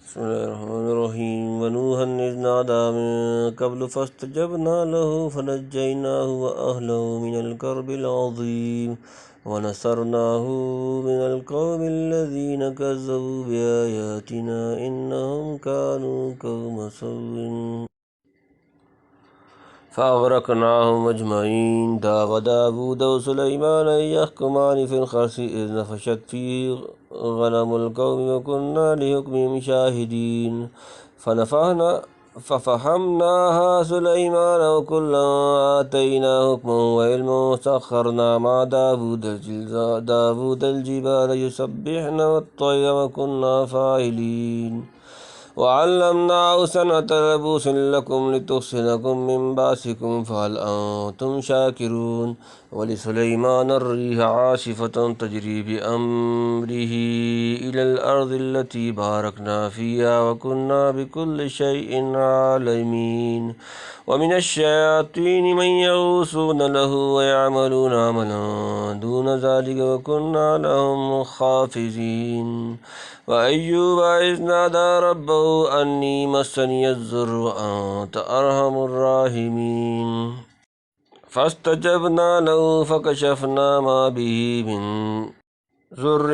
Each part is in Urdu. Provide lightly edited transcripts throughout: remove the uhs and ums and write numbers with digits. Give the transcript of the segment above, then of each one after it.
بسم الله الرحمن الرحيم ونوحا إذ نادى من قبل فاستجبنا له فنجيناه وأهله من الكرب العظيم ونصرناه من القوم الذين كذبوا بآياتنا إنهم كانوا قوم سوء فأغرقناهم أجمعين. وداود وسليمان يحكمان في الحرث إذ نفشت فيه غنم القوم وكنا لحكمهم شاهدين. ففهمناها سليمان وكلا آتينا حكما وعلما وسخرنا مع داود الجبال يسبحن والطير وكنا فاعلين. وعلمناه صنعة لبوس لكم لتحصنكم من بأسكم فهل أنتم شاكرون. ولسليمان الريح عاصفة تجري بأمره إلى الأرض التي باركنا فيها وكنا بكل شيء عالمين. ومن الشياطين من يغوصون له ويعملون عملا دون ذلك وكنا لهم خافزين. وأيوب إذ نادى ربه أني مسني الضر وأنت أرحم الراحمين. فاستجبنا له فكشفنا ما به من ضر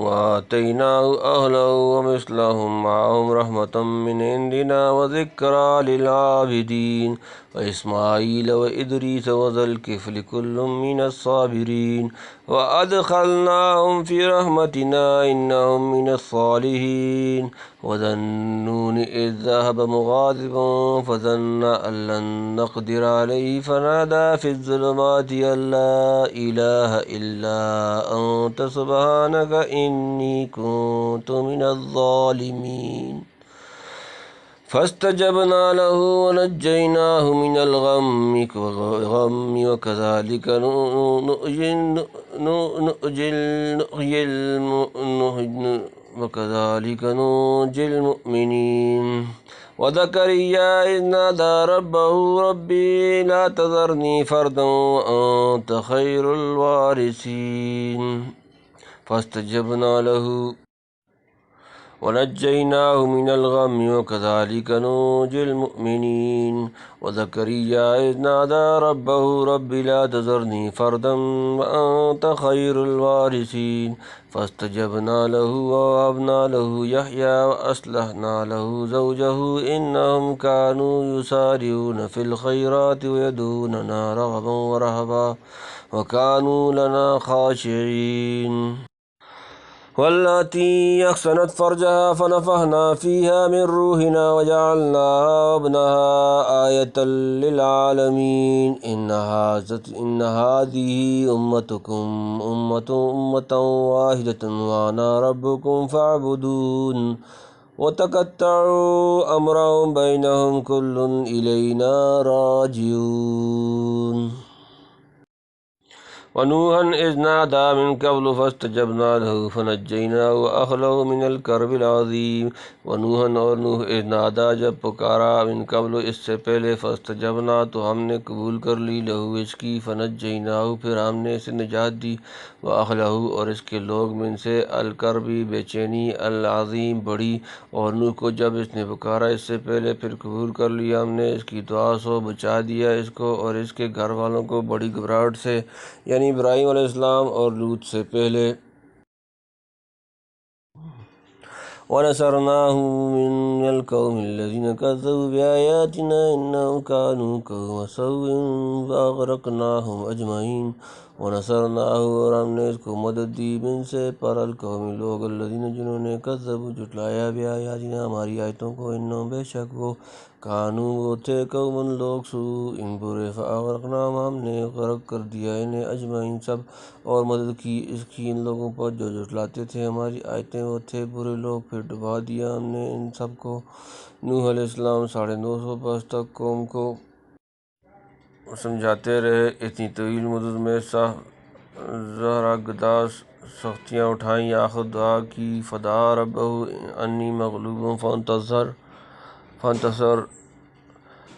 وآتيناه أهله ومثلهم معهم رحمة من عندنا وذكرى للعابدين. وإسماعيل وإدريس وذا الكفل كل من الصابرين. وأدخلناهم في رحمتنا إنهم من الصالحين. وذا النون إذ ذهب مغاضبا فظن أن لن نقدر عليه فنادى في الظلمات أن لا إله إلا أنت سبحانك إني كنت من الظالمين. فاستجبنا له ونجيناه من الغم وكذلك ننجي المؤمنين. وزكريا إذ نادى ربه ربي لا تذرني فردا وأنت خير الوارثين. فاستجبنا له ونجيناه من الغم وكذلك ننجي المؤمنين. وزكريا إذ نادى ربه رب لا تذرني فردا وأنت خير الوارثين. فاستجبنا له ووهبنا له يحيى وأصلحنا له زوجه إنهم كانوا يسارعون في الخيرات ويدعوننا رغبا ورهبا وكانوا لنا خاشعين. واللاتي أحصنت فرجها فنفخنا فيها من روحنا وجعلناها وابنها آية للعالمين. إن هذه أمتكم أمة واحدة وأنا ربكم فاعبدون. وتقطعوا أمرهم بينهم كل إلينا راجعون. ونوحا إذ نادى من قبل فاستجبنا له فنجيناه وأهله من الكرب العظيم. ونوحا اور نوح إذ نادى جب پکارا من قبل اس سے پہلے فاستجبنا تو ہم نے قبول کر لی لہو اس کی فنجیناہ پھر ہم نے اسے نجات دی وأہلہ اور اس کے لوگ من سے الکربی بے چینی العظیم بڑی. اور نوح کو جب اس نے پکارا اس سے پہلے پھر قبول کر لیا ہم نے اس کی دعا سو بچا دیا اس کو اور اس کے گھر والوں کو بڑی گھبراہٹ سے یعنی ابراہیم علیہ السلام اور لوط سے پہلے. وَنَصَرْنَاهُ مِنَ الْقَوْمِ الَّذِينَ كَذَّبُوا بِآيَاتِنَا إِنَّهُمْ كَانُوا قَوْمَ سَوْءٍ فَأَغْرَقْنَاهُمْ أَجْمَعِينَ. وَنَصَرْنَاهُ اور ہم نے اس کو مدد دی من سے پر القوم لوگ الذین جنہوں نے کذبوا جھٹلایا بآیاتنا ہماری آیتوں کو انہم بے شک وہ کانو وہ تھے قومن لوگ سوء برے فأغرقناہم ہم نے غرق کر دیا انہیں اجمعین سب اور مدد کی اس کی ان لوگوں پر جو جھٹلاتے تھے ہماری آیتیں وہ تھے برے لوگ پھر ڈبا دیا ہم نے ان سب کو. نوح علیہ السلام 950 برس تک قوم کو سمجھاتے رہے. اتنی طویل مدت میں زہرگداز سختیاں اٹھائیں آخر دعا کی فدعا ربہ انی مغلوب فانتصر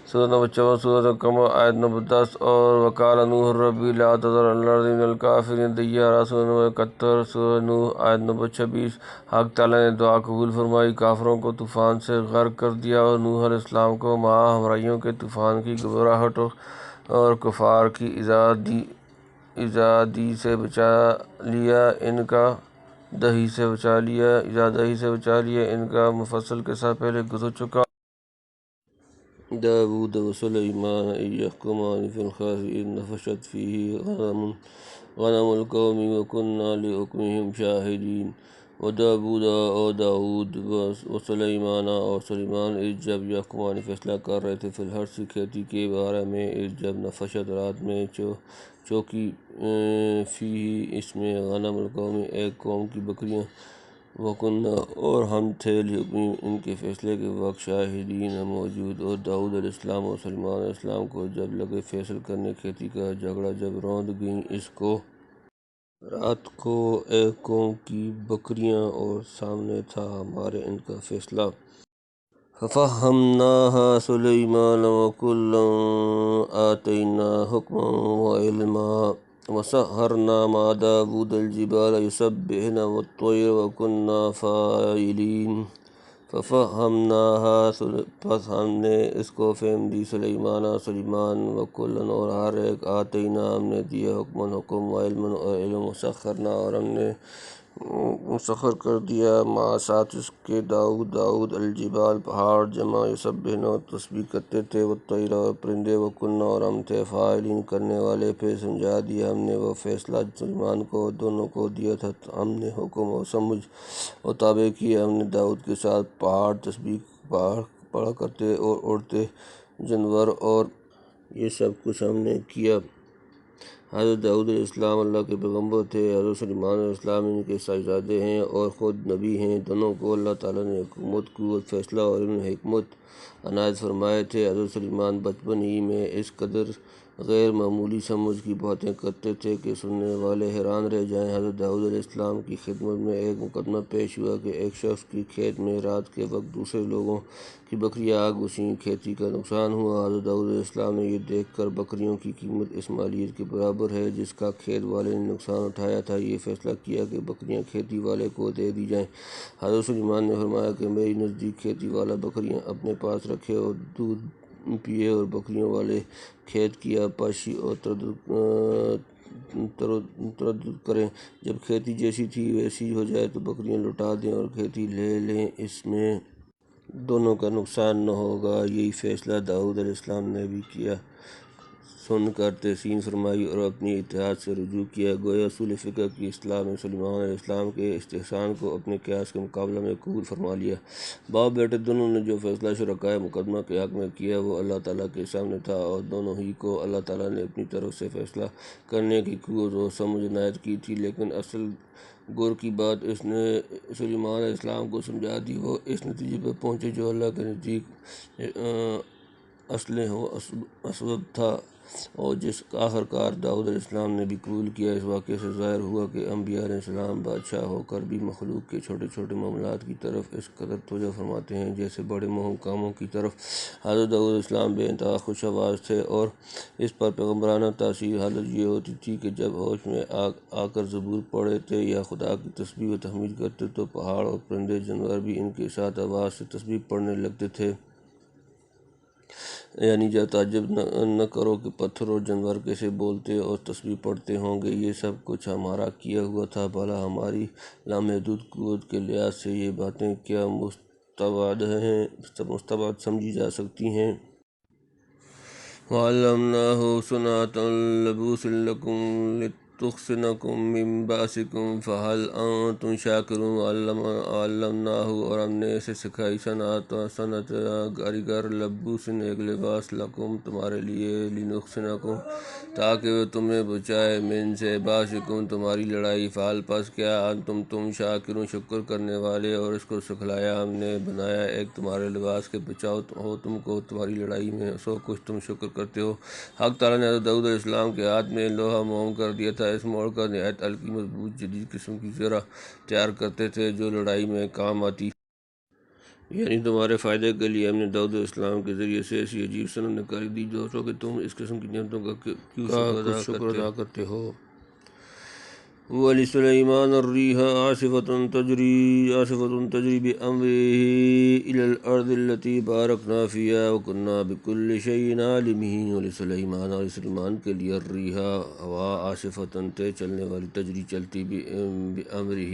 سورۃ نمبر 54 سورۃ القمر آیت نمبر 10 اور وقال نوح ربی لا تذر علی الارض من الکافرین دیارا سورۃ نمبر 71 سورۃ نوح آیت نمبر 26 حق تعالیٰ نے دعا قبول فرمائی، کافروں کو طوفان سے غرق کر دیا اور نوح علیہ السلام کو مع ہمراہیوں کے طوفان کی گھبراہٹ اور کفار کی ایذادی سے بچا لیا، دہی سے بچا لیا، ان کا مفصل قصہ پہلے گزر چکا۔ داود و سلیمان اذ یحکمان فی الحرث اذ نفشت فیہ غنم القوم وکننا لحکمہم شاہدین۔ داود و سلیمان اور سلیمان اذ جب یحکمان فیصلہ کر رہے تھے فی الحرث کھیتی کے بارے میں، اذ جب نفشت رات میں چوکی فیہ اس میں غنم القوم ایک قوم کی بکریاں، وکننا اور ہم تھے لحکمہم ان کے فیصلے کے وقت شاہدین موجود۔ اور داؤد علیہ السلام اور سلیمان علیہ السلام کو جب لگے فیصل کرنے کھیتی کا جھگڑا جب روند گئیں اس کو رات کو ایک قوم کی بکریاں اور سامنے تھا ہمارے ان کا فیصلہ۔ ففہمناہا سلیمان وکلا آتینا حکما وعلما وسخرنا مع داود الجبال یسبحن والطیر وکننا فاعلین۔ ففہمناہا پس ہم نے اس کو فہم دی سلیمان وکلا اور ہر ایک، آتینا ہم نے دیا حکماً حکم، وعلماً اور علم، وسخرنا اور ہم نے مسخر کر دیا مع ساتھ اس کے داؤد الجبال پہاڑ، جمع یسبحن تسبیح کرتے تھے، والطیر اور پرندے، وکننا اور ہم تھے فاعلین کرنے والے۔ پھر سمجھا دیا ہم نے وہ فیصلہ سلیمان کو اور دونوں کو دیا تھا، ہم نے حکم اور سمجھ اور تابع کیے ہم نے داؤد کے ساتھ پہاڑ تسبیح پڑھا کرتے اور اڑتے جانور اور یہ سب کچھ ہم نے کیا۔ حضرت داؤد علیہ السلام اللہ کے پیغمبر تھے، حضرت سلیمان علیہ السلام ان کے صاحبزادے ہیں اور خود نبی ہیں۔ دونوں کو اللہ تعالیٰ نے حکومت، قوت، فیصلہ اور علم حکمت عنایت فرمائے تھے۔ حضرت سلیمان بچپن ہی میں اس قدر غیر معمولی سمجھ کی باتیں کرتے تھے کہ سننے والے حیران رہ جائیں۔ حضرت داؤد علیہ السلام کی خدمت میں ایک مقدمہ پیش ہوا کہ ایک شخص کی کھیت میں رات کے وقت دوسرے لوگوں کی بکریاں آ گھسیں، کھیتی کا نقصان ہوا۔ حضرت داؤد علیہ السلام نے یہ دیکھ کر بکریوں کی قیمت اس مالیت کے برابر ہے جس کا کھیت والے نے نقصان اٹھایا تھا، یہ فیصلہ کیا کہ بکریاں کھیتی والے کو دے دی جائیں۔ حضرت سلیمان نے فرمایا کہ میری نزدیک کھیتی والا بکریاں اپنے پاس رکھے اور دودھ پیے اور بکریوں والے کھیت کی آبپاشی اور تردد کریں، جب کھیتی جیسی تھی ویسی ہو جائے تو بکریاں لوٹا دیں اور کھیتی لے لیں، اس میں دونوں کا نقصان نہ ہوگا۔ یہی فیصلہ داؤد علیہ السلام نے بھی کیا۔ سن کر تحسین فرمائی اور اپنی اتحاد سے رجوع کیا۔ گویا اصول فقہ کی اصطلاح میں سلیمان علیہ السلام کے استحسان کو اپنے قیاس کے مقابلہ میں قبول فرما لیا۔ باپ بیٹے دونوں نے جو فیصلہ شرکائے مقدمہ کے حق میں کیا وہ اللہ تعالیٰ کے سامنے تھا اور دونوں ہی کو اللہ تعالیٰ نے اپنی طرف سے فیصلہ کرنے کی قوت اور سمجھ عنایت کی تھی، لیکن اصل غور کی بات اس نے سلیمان علیہ السلام کو سمجھا دی۔ وہ اس نتیجے پر پہنچے جو اللہ کے نزدیک اصلح و اسباب تھا اور جس آخر کار داؤد علیہ السلام نے بھی قبول کیا۔ اس واقعے سے ظاہر ہوا کہ انبیاء علیہ السلام بادشاہ ہو کر بھی مخلوق کے چھوٹے چھوٹے معاملات کی طرف اس قدر توجہ فرماتے ہیں جیسے بڑے مہم کاموں کی طرف۔ حضرت داؤد علیہ السلام بے انتہا خوش آواز تھے اور اس پر پیغمبرانہ تاثیر حالت یہ ہوتی تھی کہ جب ہوش میں آ کر زبور پڑھتے یا خدا کی تسبیح و تحمید کرتے تو پہاڑ اور پرندے جانور بھی ان کے ساتھ آواز سے تسبیح پڑھنے لگتے تھے۔ یعنی جب تعجب نہ کرو کہ پتھر اور جانور کیسے بولتے اور تسبیح پڑھتے ہوں گے، یہ سب کچھ ہمارا کیا ہوا تھا۔ بھلا ہماری لامحدود قوت کے لحاظ سے یہ باتیں کیا مستبعد سمجھی جا سکتی ہیں؟ وَعَلَّمْنَاهُ صُنْعَةَ لَبُوسٍ لَكُمْ لِتُحْصِنَكُمْ مِنْ بَأْسِكُمْ فَهَلْ أَنْتُمْ شَاكِرُونَ۔ وَعَلَّمْنَاهُ اور ہم نے اسے سکھائی صنعت کاریگر، لبوسن ایک لباس، لکم تمہارے لیے، لنحصنکم تاکہ وہ تمہیں بچائے، من سے باسکم تمہاری لڑائی، فعل پس کیا، تم شاکرون شکر کرنے والے، اور اس کو سکھلایا ہم نے، بنایا ایک تمہارے لباس کے بچاؤ ہو تم کو تمہاری لڑائی میں، سو کچھ تم شکر کرتے ہو۔ حق تعالیٰ نے حضرت داؤد علیہ السلام کے ہاتھ میں لوہا موم کر دیا تھا، اس موڑ کر نہایت ہلکی مضبوط جدید قسم کی زرہ تیار کرتے تھے جو لڑائی میں کام آتی۔ یعنی تمہارے فائدے کے لیے ہم نے داؤد علیہ السلام کے ذریعے سے ایسی عجیب سنت نکالی دی جو کہ تم اس قسم کی نعمتوں کا کیوں شکر ادا کرتے ہو۔ وَلِسُلَيْمَانَ الرِّيحَ عَاصِفَةً تَجْرِي بِأَمْرِهِ إِلَى الْأَرْضِ الَّتِي بَارَكْنَا فِيهَا وَكُنَّا بِكُلِّ شَيْءٍ عَالِمِينَ۔ وَلِسُلَيْمَانَ، اور سلیمان کے لیے الرِّيحَ ہوا، عَاصِفَةً تیز چلنے والی، تجری چلتی، بِأَمْرِهِ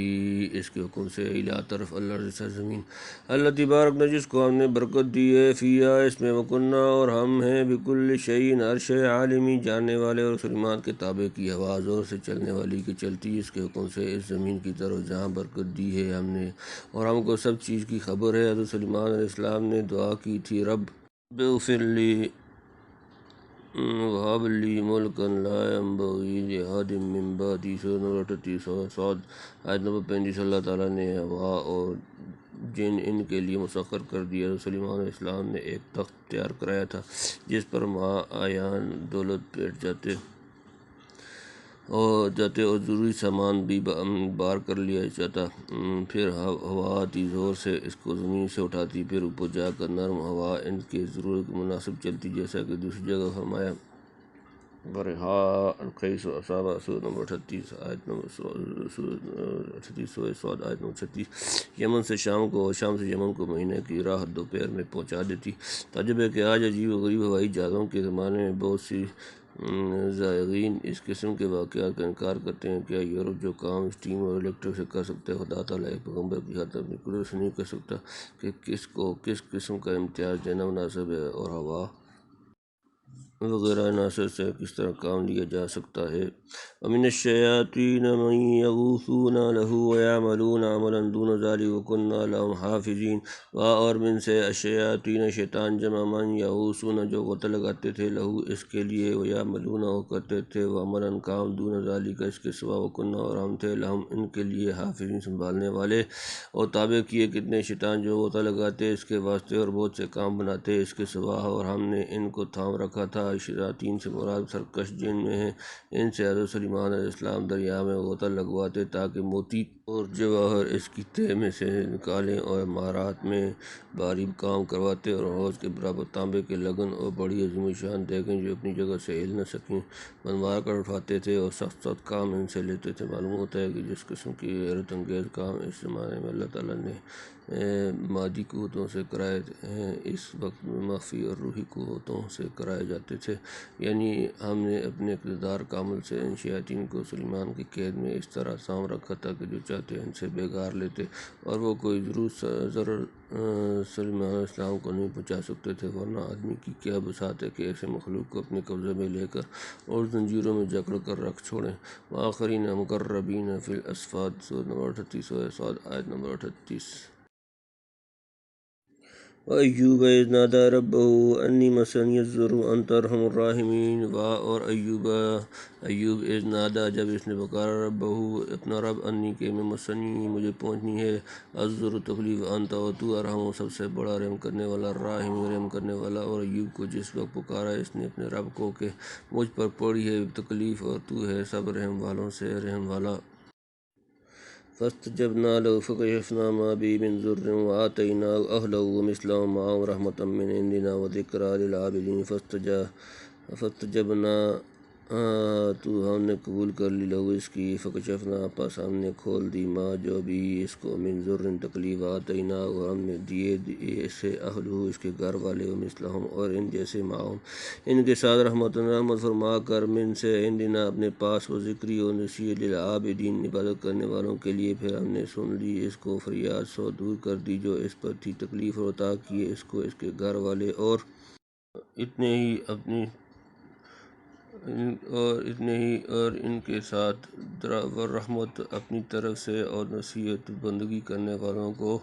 اس کے حکم سے، إِلَى طرف الْأَرْضِ سرزمین، الَّتِي بَارَكْنَا جس کو ہم نے برکت دی ہے، فِيهَا اس میں، وَكُنَّا اور ہم ہیں، بِكُلِّ شَيْءٍ ہر شے، عالمی جاننے والے، اور سلیمان کے تابع کی ہوا زور سے چلنے والی کہ چلتی اس کے حکم سے اس زمین کی طرف جہاں برکت دی ہے ہم نے، اور ہم کو سب چیز کی خبر ہے۔ حضرت سلیمان علیہ السلام نے دعا کی تھی، رب اغفر لی وہب لی ملکا لا ينبغی لأحد من بعدی، سورہ نمبر 38 صاد آیت نمبر 35۔ اللہ تعالیٰ نے ہوا اور جن ان کے لیے مسخر کر دیا۔ حضرت سلیمان علیہ السلام نے ایک تخت تیار کرایا تھا جس پر ماں آیان دولت بیٹھ جاتے اور ضروری سامان بھی بار کر لیا جاتا۔ پھر ہوا آتی زور سے اس کو زمین سے اٹھاتی، پھر اوپر جا کر نرم ہوا ان کے ضرورت کے مناسب چلتی، جیسا کہ دوسری جگہ فرمایا، برہا القیس اصابہ، سورہ نمبر 38 آیت نمبر 38 سورہ صاد آیت نمبر 36۔ یمن سے شام کو اور شام سے یمن کو مہینے کی راہ دوپہر میں پہنچا دیتی۔ تعجب ہے کہ آج عجیب و غریب ہوائی جہازوں کے زمانے میں بہت سی زائرین اس قسم کے واقعات کا انکار کرتے ہیں۔ کیا یورپ جو کام اسٹیم اور الیکٹرک سے کر سکتا ہے، خدا تعالیٰ ایک پیغمبر کی خاطر اپنی قدرت سے نہیں کر سکتا کہ کس کو کس قسم کا امتیاز دینا مناسب ہے، اور ہوا وغیرہ عناصر سے کس طرح کام لیا جا سکتا ہے۔ وَمِنَ الشَّيَاطِينِ مَن يَغُوصُونَ لَهُ وَيَعْمَلُونَ عَمَلًا دُونَ ذَلِكَ وَكُنَّا لَهُمْ حَافِظِينَ۔ اور من سے الشیاطین شیطان جمع، من یغوصون جو غوطہ لگاتے تھے، لہو اس کے لیے، ویعملون اور کرتے تھے، وعملاً کام، دون ذالک اس کے سوا، وکنہ اور ہم تھے، لہم ان کے لیے، حافظین سنبھالنے والے۔ اور تابع کیے کتنے شیطان جو غوطہ لگاتے اس کے واسطے اور بہت سے کام بناتے اس کے سوا، اور ہم نے ان کو تھام رکھا تھا۔ شیاطین سے مراد سرکش جن میں ہیں۔ ان سے حضرت سلیمان علیہ السلام دریا میں غوطہ لگواتے تاکہ موتی اور جواہر اس کی تہ میں سے نکالیں، اور مہارات میں بھاری کام کرواتے، اور حوض کے برابر تانبے کے لگن اور بڑی عظیم الشان دیگیں جو اپنی جگہ سے ہل نہ سکیں بنوار کر اٹھاتے تھے، اور سخت سخت کام ان سے لیتے تھے۔ معلوم ہوتا ہے کہ جس قسم کی حیرت انگیز کام اس زمانے میں اللہ تعالیٰ نے مادی قوتوں سے کرائے ہیں، اس وقت میں مخفی اور روحی قوتوں سے کرائے جاتے تھے۔ یعنی ہم نے اپنے اقتدار کامل سے ان شیاطین کو سلیمان کی قید میں اس طرح سام رکھا تھا کہ جو چاہتے ان سے بگار لیتے، اور وہ کوئی ضرر سلیمان علیہ السلام کو نہیں پہنچا سکتے تھے۔ ورنہ آدمی کی کیا بساط ہے کہ ایسے مخلوق کو اپنے قبضے میں لے کر اور زنجیروں میں جکڑ کر رکھ چھوڑیں۔ وآخرین مقربین فی الاصفاد، سورہ نمبر 38 سورہ صاد آیت نمبر 38۔ وَأَيُّوبَ إِذْ نَادَىٰ رَبَّهُ أَنِّی مَسَّنِیَ الضُّرُّ وَأَنتَ أَرْحَمُ الرَّاحِمِینَ۔ اور ایوب اذ نادا جب اس نے پکارا، ربہ اپنا رب، انی کہ میں، مسنی مجھے پہنچنی ہے، الضر تکلیف، انت اور تو، ارحم سب سے بڑا رحم کرنے والا، الراحم رحم کرنے والا۔ اور ایوب کو جس وقت پکارا اس نے اپنے رب کو کہ مجھ پر پڑی ہے تکلیف اور تو ہے سب رحم والوں سے رحم والا۔ فاستجبنا له فكشفنا ما به من ضر وآتيناه أهله ومثلهم معهم رحمة من عندنا وذكرى للعابدين۔ فاستجبنا تو ہم نے قبول کر لی، لہو اس کی، فکشفنا پس ہم نے کھول دی، ماں جو بھی اس کو، من ضر تکلیف، آتیناہ ہم نے دیے اسے، اہلہ اس کے گھر والے، ومثلہم اور ان جیسے، معہم ان کے ساتھ، رحمت فرما کر، من سے عندنا اپنے پاس، و ذکری و نصیحت للعابدین عبادت کرنے والوں کے لیے۔ پھر ہم نے سن لی اس کو فریاد سو دور کر دی جو اس پر تھی تکلیف، اور عطا کیے اس کو اس کے گھر والے، اور ان کے ساتھ رحمت اپنی طرف سے اور نصیحت بندگی کرنے والوں کو۔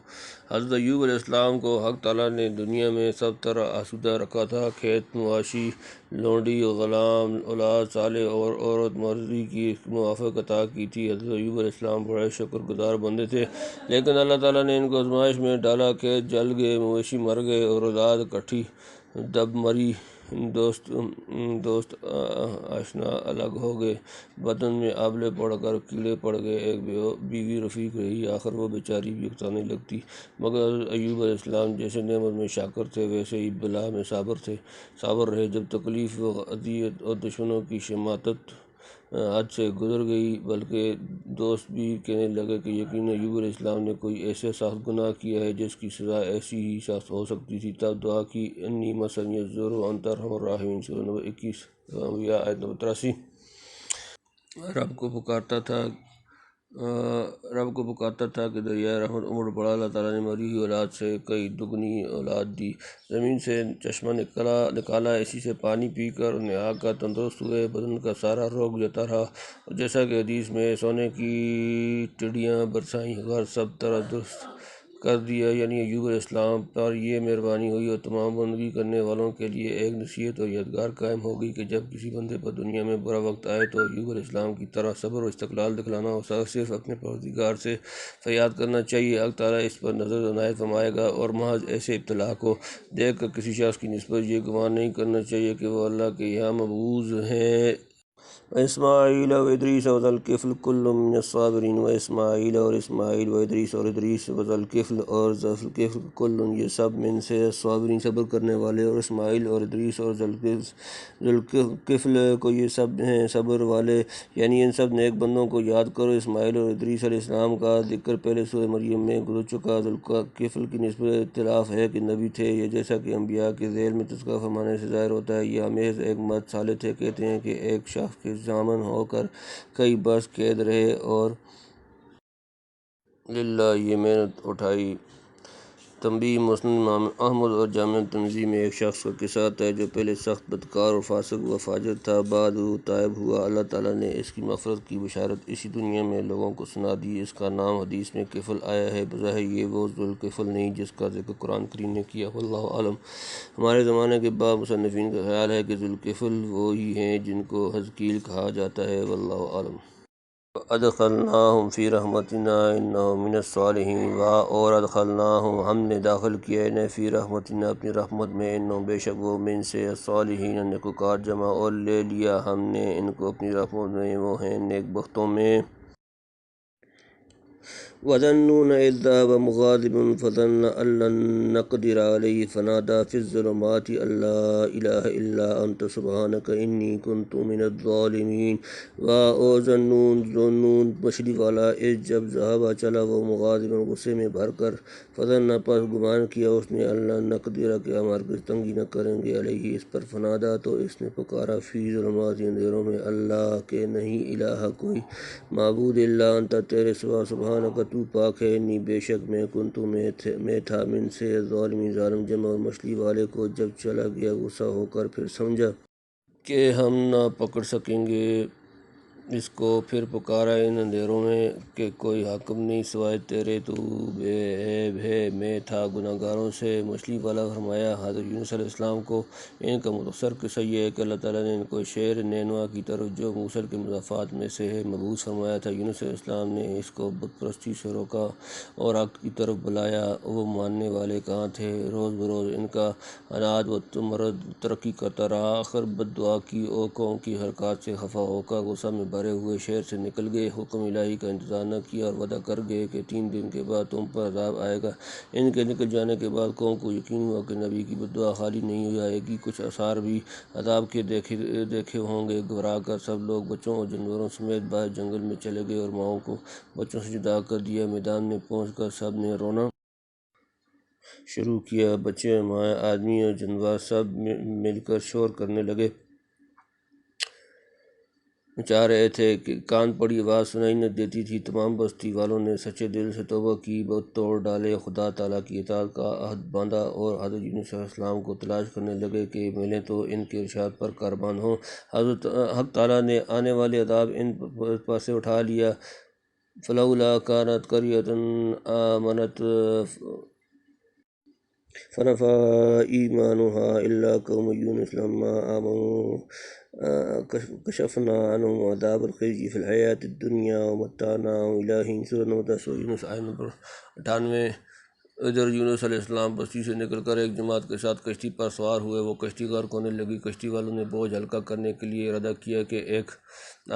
حضرت ایوب علیہ السلام کو حق تعالیٰ نے دنیا میں سب طرح آسودہ رکھا تھا، کھیت، مواشی، لونڈی، غلام، اولاد صالح اور عورت مرضی کی موافق عطا کی تھی۔ حضرت ایوب علیہ السلام بڑے شکر گزار بندے تھے، لیکن اللہ تعالیٰ نے ان کو آزمائش میں ڈالا، کھیت جل گئے، مویشی مر گئے، اور اولاد کٹھی دب مری، دوست آشنا الگ ہو گئے، بدن میں آبلے پڑ کر کیڑے پڑ گئے، ایک بیوی رفیق رہی، آخر وہ بیچاری بھی اکتانے لگتی۔ مگر ایوب علیہ السلام جیسے نعمت میں شاکر تھے ویسے ہی بلا میں صابر رہے۔ جب تکلیف و اذیت اور دشمنوں کی شماتت حد سے گزر گئی، بلکہ دوست بھی کہنے لگے کہ یقیناً ایوب علیہ السلام نے کوئی ایسا سخت گناہ کیا ہے جس کی سزا ایسی ہی سخت ہو سکتی تھی، تب دعا کی، انی مسنی الضر وانت ارحم الراحمین، سورہ نمبر 21 انبیاء آیت نمبر 83۔ رب کو پکارتا تھا کہ دریائے رحمت امڑ پڑا۔ اللہ تعالیٰ نے مری ہوئی اولاد سے کئی دگنی اولاد دی، زمین سے چشمہ نکالا، اسی سے پانی پی کر نہا کر تندرست ہوئے، بدن کا سارا روگ جاتا رہا، اور جیسا کہ حدیث میں سونے کی ٹڈیاں برسائیں، غر سب طرح درست کر دیا۔ یعنی ایوب علیہ السلام پر یہ مہربانی ہوئی اور تمام بندگی کرنے والوں کے لیے ایک نصیحت اور یادگار قائم ہو گئی کہ جب کسی بندے پر دنیا میں برا وقت آئے تو ایوب علیہ السلام کی طرح صبر و استقلال دکھلانا اور صرف اپنے پروردگار سے فریاد کرنا چاہیے۔ اللہ تعالیٰ اس پر نظر عنایت فرمائے گا، اور محض ایسے ابتلا کو دیکھ کر کسی شخص کی نسبت یہ گمان نہیں کرنا چاہیے کہ وہ اللہ کے یہاں مقبوض ہیں۔ واسماعیل وادریس وذا الکفل کل من الصابرین، اسماعیل و ادریس وذا الکفل اور ذا الکفل کل، یہ سب من سے صابرین صبر کرنے والے، اور اسماعیل اور ادریس اور ذا الکفل کو یہ سب ہیں صبر والے، یعنی ان سب نیک بندوں کو یاد کرو۔ اسماعیل اور ادریس علیہ السلام کا ذکر پہلے سورہ مریم میں گزر چکا۔ ذا الکفل کی نسبت اختلاف ہے کہ نبی تھے یا جیسا کہ انبیاء کے ذیل میں تذکرہ فرمانے سے ظاہر ہوتا ہے، یا محض ایک مرد صالح تھے۔ کہتے ہیں کہ ایک شخص کے ضامن ہو کر کئی برس قید رہے اور للہ یہ محنت اٹھائی۔ تنبیہ: مسند امام احمد اور جامع ترمذی میں ایک شخص کا قصہ آتا ہے جو پہلے سخت بدکار اور فاسق و فاجر تھا، بعد وہ تائب ہوا، اللہ تعالیٰ نے اس کی مغفرت کی بشارت اسی دنیا میں لوگوں کو سنا دی۔ اس کا نام حدیث میں کفل آیا ہے، بظاہر یہ وہ ذو الکفل نہیں جس کا ذکر قرآن کریم نے کیا، واللہ اعلم۔ ہمارے زمانے کے بعض مصنفین کا خیال ہے کہ ذو الکفل وہی ہیں جن کو حزقیل کہا جاتا ہے، واللہ اعلم۔ وَأَدْخَلْنَاهُمْ فِي رَحْمَتِنَا إِنَّهُمْ مِنَ الصَّالِحِينَ، اور ادخلناہم ہم نے داخل کیا انہیں فی رحمتنا اپنی رحمت میں، انہم بے شک وہ من سے الصالحین نیکوکار جمع، اور لے لیا ہم نے ان کو اپنی رحمت میں، وہ ہیں نیک بختوں میں۔ وَذَا النُّونَ إِذ ذَهَبَ مُغَاضِبًا فَظَنَّ أَن لَّن نَّقْدِرَ عَلَيْهِ فَنَادَىٰ فِي الظُّلُمَاتِ أَن لَّا إِلَٰهَ إِلَّا أَنتَ سُبْحَانَكَ إِنِّي كُنتُ مِنَ الظَّالِمِينَ۔ اور ذُو مچھلی والا، اس جب ذهب چلا وہ مغاضباً غصے میں بھر کر، فظن پس گمان کیا اس نے، أن لن نقدر کہ ہم ہرگز تنگی نہ کریں گے، علیہ اس پر، فنادا تو اس نے پکارا، فی ظلمات اندھیروں میں، اللہ کہ نہیں الہ کوئی معبود الا انت تیرے سوا، سبحانک تو پاک ہے، انی بے شک میں، کنتو میں تھا، من سے الظالمین ظالم جمع۔ اور مچھلی والے کو جب چلا گیا غصہ ہو کر، پھر سمجھا کہ ہم نہ پکڑ سکیں گے اس کو، پھر پکارا ان اندھیروں میں کہ کوئی حاکم نہیں سوائے تیرے، تو بے عیب ہے، میں تھا گناہ گاروں سے۔ مچھلی والا فرمایا، حضرت یونس علیہ السلام کو ان کا مختصر قصہ یہ ہے کہ اللہ تعالیٰ نے ان کو شہر نینوا کی طرف، جو موصل کے مضافات میں سے ہے، مبعوث فرمایا تھا۔ یونس علیہ السلام نے اس کو بت پرستی سے روکا اور حق کی طرف بلایا، وہ ماننے والے کہاں تھے۔ روز بروز ان کا عناد و تمرد ترقی کرتا رہا، آخر بد دعا کی اور قوم کی حرکات سے خفا ہو کر غصہ میں بھرے ہوئے شہر سے نکل گئے، حکم الہی کا انتظار نہ کیا، اور وعدہ کر گئے کہ 3 دن کے بعد تم پر عذاب آئے گا۔ ان کے نکل جانے کے بعد قوم کو یقین ہوا کہ نبی کی بد دعا خالی نہیں جائے گی، کچھ آثار بھی عذاب کے دیکھے ہوں گے۔ گھبرا کر سب لوگ بچوں اور جانوروں سمیت باہر جنگل میں چلے گئے اور ماؤں کو بچوں سے جدا کر دیا۔ میدان میں پہنچ کر سب نے رونا شروع کیا، بچے، مائیں، آدمی اور جانور سب مل کر شور کرنے لگے، چاہ رہے تھے کہ کان پڑی آواز سنائی نہ دیتی تھی۔ تمام بستی والوں نے سچے دل سے توبہ کی، بت توڑ ڈالے، خدا تعالیٰ کی اطاعت کا عہد باندھا، اور حضرت یونس علیہ السلام کو تلاش کرنے لگے کہ ملیں تو ان کے ارشاد پر کاربند ہوں۔ حق تعالیٰ نے آنے والے عذاب ان پر سے اٹھا لیا۔ فلولا كانت قرية آمنت فنفعها إيمانها إلا قوم يونس لما آمنوا كشفنا عنهم عذاب الخزي في الحياة الدنيا ومتعناهم إلى حين، سورہ نمبر 10 یونس آیت نمبر 98۔ ادھر یونس علیہ السلام بستی سے نکل کر ایک جماعت کے ساتھ کشتی پر سوار ہوئے۔ وہ کشتی غرق ہونے لگی۔ کشتی والوں نے بوجھ ہلکا کرنے کے لیے ارادہ کیا کہ ایک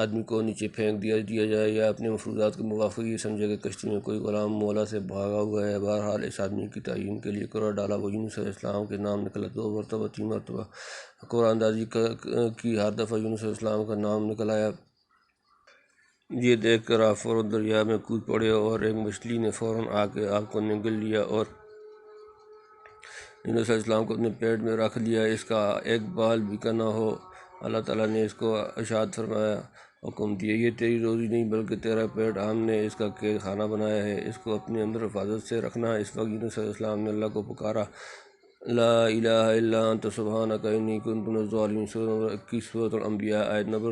آدمی کو نیچے پھینک دیا جائے یا اپنے مفروضات کے موافق یہ سمجھے کہ کشتی میں کوئی غلام مولا سے بھاگا ہوا ہے۔ بہرحال اس آدمی کی تعین کے لیے قرار ڈالا۔ وہ یونس علیہ السلام کے نام نکلا 2 مرتبہ 3 مرتبہ قرار اندازی کی، ہر دفعہ یونس علیہ السلام کا نام نکل آیا۔ یہ دیکھ کر آپ فوراً دریا میں کود پڑے اور ایک مچھلی نے فوراً آ کے آپ کو نگل لیا اور یونس علیہ السلام کو اپنے پیٹ میں رکھ لیا، اس کا ایک بال بھی نہ ہو۔ اللہ تعالیٰ نے اس کو ارشاد فرمایا، حکم دیا، یہ تیری روزی نہیں بلکہ تیرا پیٹ، ہم نے اس کا قید خانہ بنایا ہے، اس کو اپنے اندر حفاظت سے رکھنا۔ اس وقت یونس علیہ السلام نے اللہ کو پکارا، لا الہ الا انت سبحانک انی کنت من الظالمین، سورہ نمبر 21 سورۃ الانبیاء آیت نمبر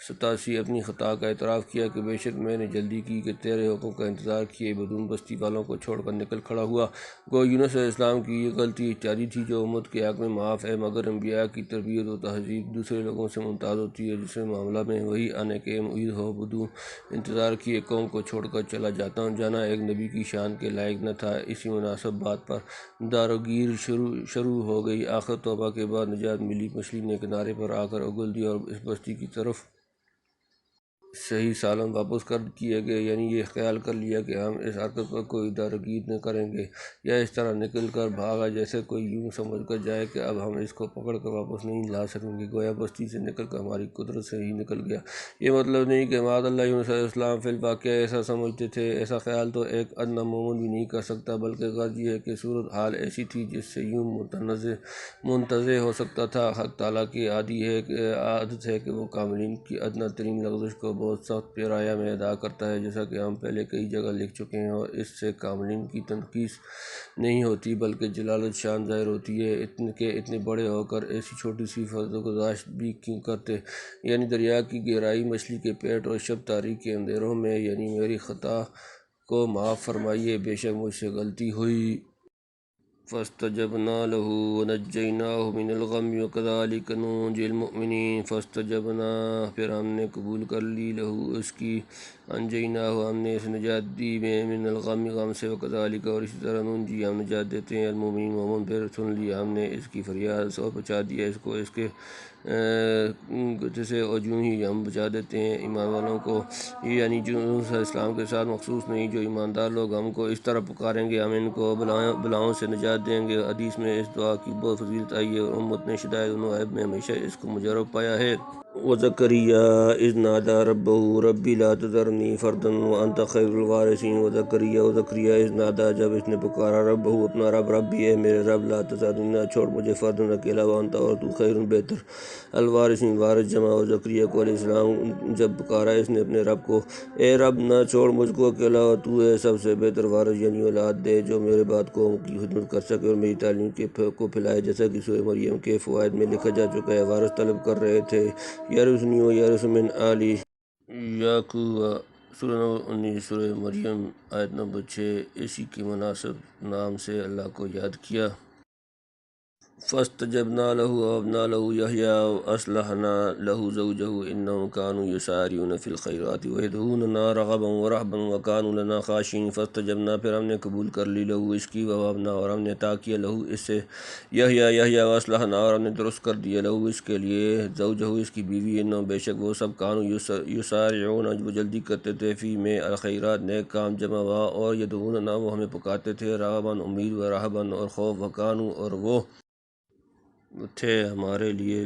87۔ اپنی خطا کا اعتراف کیا کہ بے شک میں نے جلدی کی کہ تیرے حکم کا انتظار کیے بدون بستی والوں کو چھوڑ کر نکل کھڑا ہوا۔ گو یونس علیہ السلام کی یہ غلطی اجتہادی تھی جو امت کے حق میں معاف ہے، مگر انبیاء کی تربیت و تہذیب دوسرے لوگوں سے ممتاز ہوتی ہے۔ جس معاملہ میں وحی آنے کی امید ہو، بدون انتظار کیے قوم کو چھوڑ کر چلا جانا ایک نبی کی شان کے لائق نہ تھا۔ اسی مناسب بات پر داروگیر شروع ہو گئی۔ آخر توبہ کے بعد نجات ملی، مچھلی نے کنارے پر آ کر اگل دی اور اس بستی کی طرف صحیح سالم واپس کر کیے گئے، یعنی یہ خیال کر لیا کہ ہم اس حرکت پر کوئی داروگیر نہ کریں گے یا اس طرح نکل کر بھاگا جیسے کوئی یوں سمجھ کر جائے کہ اب ہم اس کو پکڑ کر واپس نہیں لا سکیں گے، گویا بستی سے نکل کر ہماری قدرت سے ہی نکل گیا۔ یہ مطلب نہیں کہ معاذ اللہ یونس علیہ السلام فی الواقع ایسا سمجھتے تھے، ایسا خیال تو ایک ادنیٰ مومن بھی نہیں کر سکتا، بلکہ غرض یہ ہے کہ صورت حال ایسی تھی جس سے یوں منتزع ہو سکتا تھا۔ حق تعالیٰ کی عادت ہے کہ وہ کاملین کی ادنیٰ ترین لغزش کو بہت سخت پیرایہ میں ادا کرتا ہے، جیسا کہ ہم پہلے کئی جگہ لکھ چکے ہیں، اور اس سے کاملین کی تنقیص نہیں ہوتی بلکہ جلالت شان ظاہر ہوتی ہے کہ اتنے بڑے ہو کر ایسی چھوٹی سی فرض بھی کیوں کرتے، یعنی دریا کی گہرائی، مچھلی کے پیٹ اور شب تاریک کے اندھیروں میں، یعنی میری خطا کو معاف فرمائیے، بے شک مجھ سے غلطی ہوئی۔ فاستجبنا له ونجيناه من الغم وكذلك ننجي المؤمنين۔ فاستجبنا، پھر ہم نے قبول کر لی، لہو اس کی، انجیناہ، ہم نے اسے نجات دی، من الغم، غم سے، وکذالک، اور اسی طرح، ننجی، ہم نجات دیتے ہیں، المؤمنین، مومن، پھر سن لیا ہم نے اس کی فریاد اور بچا دیا اس کو اس کے سے، اور یوں ہی ہم بچا دیتے ہیں ایمان والوں کو، یعنی یونس علیہ السلام کے ساتھ مخصوص نہیں، جو ایماندار لوگ ہم کو اس طرح پکاریں گے ہم ان کو بلاؤں سے نجات دیں گے۔ حدیث میں اس دعا کی بہت فضیلت آئی ہے اور امت نے شدائد و نوائب میں ہمیشہ اس کو مجرب پایا ہے۔ وَزَكَرِيَّا إِذْ نَادَىٰ رَبَّهُ رَبِّ لَا تَذَرْنِي فَرْدًا وَأَنتَ خَيْرُ الْوَارِثِينَ۔ وزکریا إِذْ نَادَىٰ، جب اس نے پکارا، رَبَّهُ، اپنا رب، ربی، اے میرے رب، لا تذرنی، نہ چھوڑ مجھے، فرداً، اکیلا، وانت، اور تو، خیر، بہتر، الوارثین، وارث جمع۔ اور زکریا کو علیہ السلام جب پکارا اس نے اپنے رب کو، اے رب، نہ چھوڑ مجھ کو اکیلا، اور تو ہے سب سے بہتر وارث، یعنی اولاد دے جو میرے بعد قوم کی خدمت کر سکے اور میری تعلیم کو پھیلائے، جیسا کہ سورہ مریم کے فوائد میں لکھا جا چکا ہے۔ وارث طلب کر رہے تھے، یرثنی و یرث من آل یعقوب، سورہ نمبر 19 سورہ مریم آیت نمبر 6۔ اسی کے مناسب نام سے اللہ کو یاد کیا۔ فاستجبنا له ووهبنا له يحيى وأصلحنا له زوجه إنهم كانوا يسارعون في الخيرات ويدعوننا رغبا ورهبا وكانوا لنا خاشعين۔ فاستجبنا، پھر ہم نے قبول کر لی، لہو اس کی، ووهبنا، اور ہم نے عطا کیا، لہو اس سے، یحییٰ واصلحنا، اور ہم نے درست کر دیا، لہو اس کے لیے، زوجہ، اس کی بیوی، انہم، بے شک وہ سب، کانوا، یسارعون، وہ جلدی کرتے تھے، فی، میں، الخیرات، نیک کام، جمع وا، اور یدعوننا، وہ ہمیں پکارتے تھے، رغبا، امید، ورہبا، اور خوف، وکانوا، اور وہ تھے ہمارے لیے،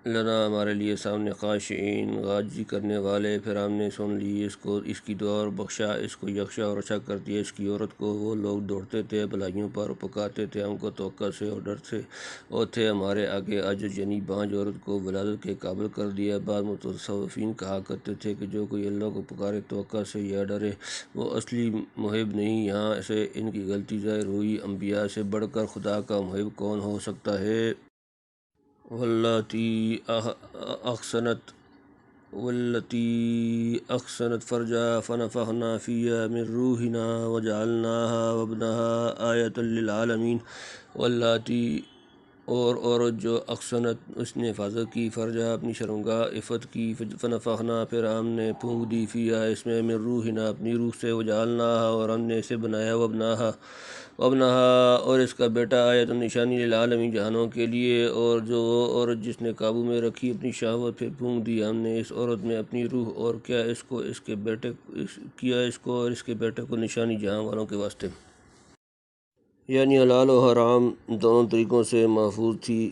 لنا، ہمارے لیے، سامنے، خاشعین، عاجزی کرنے والے۔ پھر ہم نے سن لی اس کی دعا اور بخشا اس کو، یکشا، اور اچھا کر دیا اس کی عورت کو۔ وہ لوگ دوڑتے تھے بھلائیوں پر، پکارتے تھے ہم کو توقع سے اور ڈر سے، اور تھے ہمارے آگے عاجز، یعنی بانجھ عورت کو ولادت کے قابل کر دیا۔ بعض متصوفین کہا کرتے تھے کہ جو کوئی اللہ کو پکارے توقع سے یا ڈرے، وہ اصلی محب نہیں۔ یہاں سے ان کی غلطی ظاہر ہوئی، انبیاء سے بڑھ کر خدا کا محب کون ہو سکتا ہے؟ واللاتی احصنت فرجها فنفخنا فیہا من روحنا وجعلناها وابنها آیۃ للعالمین۔ واللاتی اور عورت جو اقسنت اس نے حفاظت کی فرجہ اپنی شرمگاہ عفت کی فنفخنا پھر ہم نے پھونک دی فیہا اس میں من روحنا اپنی روح سے وجعلناہا اور ہم نے اسے بنایا وابنہا اور اس کا بیٹا آیت نشانی للعالمین جہانوں کے لیے۔ اور جو عورت جس نے قابو میں رکھی اپنی شہوت پھر پھونک دی ہم نے اس عورت میں اپنی روح اور کیا اس کو اور اس کے بیٹے کو نشانی جہاں والوں کے واسطے، یعنی حلال و حرام دونوں طریقوں سے محفوظ تھی۔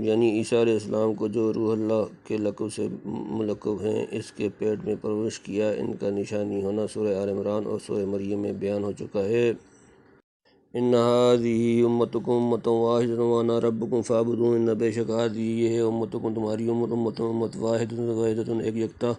یعنی عیسیٰ علیہ السلام کو جو روح اللہ کے لقب سے ملقب ہیں اس کے پیٹ میں پرورش کیا، ان کا نشانی ہونا سورہ آل عمران اور سورہ مریم میں بیان ہو چکا ہے۔ ان هذه امتکم امۃ واحدۃ وانا ربکم فاعبدون، بے شک یہ ہے امتکم تمہاری امت واحدۃ ایک یکتا،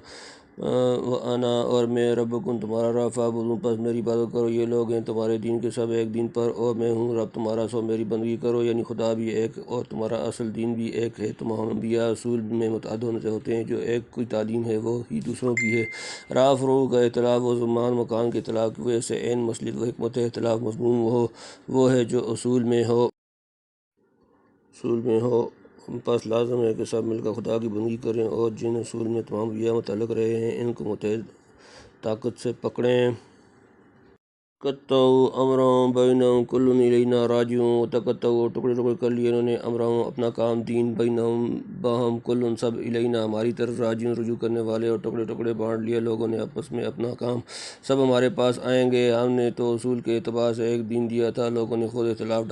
وانا اور میں ربکم تمہارا رب فاعبدون پس میری عبادت کرو۔ یہ لوگ ہیں تمہارے دین کے سب ایک دین پر اور میں ہوں رب تمہارا، سو میری بندگی کرو۔ یعنی خدا بھی ایک اور تمہارا اصل دین بھی ایک ہے۔ تمام انبیاء رسول میں متعدد ہونے سے ہوتے ہیں، جو ایک کوئی تعلیم ہے وہ ہی دوسروں کی ہے۔ راہ فروغ کا اختلاف و زمان مکان کے اختلاف کی وجہ سے عین مصلحت و حکمت اختلاف مضمون وہ ہے جو اصول میں ہو۔ پس لازم ہے کہ سب مل کر خدا کی بندگی کریں اور جن اصول میں تمام انبیاء متعلق رہے ہیں ان کو متحد طاقت سے پکڑیں۔ قطعوا امرهم بینہم کل الینا راجعون، تقطعوا ٹکڑے کر لیے انہوں نے امرهم اپنا کام، دین بینہم باہم کل سب الینا ہماری طرف راجعون رجوع کرنے والے، اور ٹکڑے بانٹ لیے لوگوں نے آپس میں اپنا کام، سب ہمارے پاس آئیں گے۔ ہم نے تو اصول کے اعتبار سے ایک دین دیا تھا، لوگوں نے خود اختلاف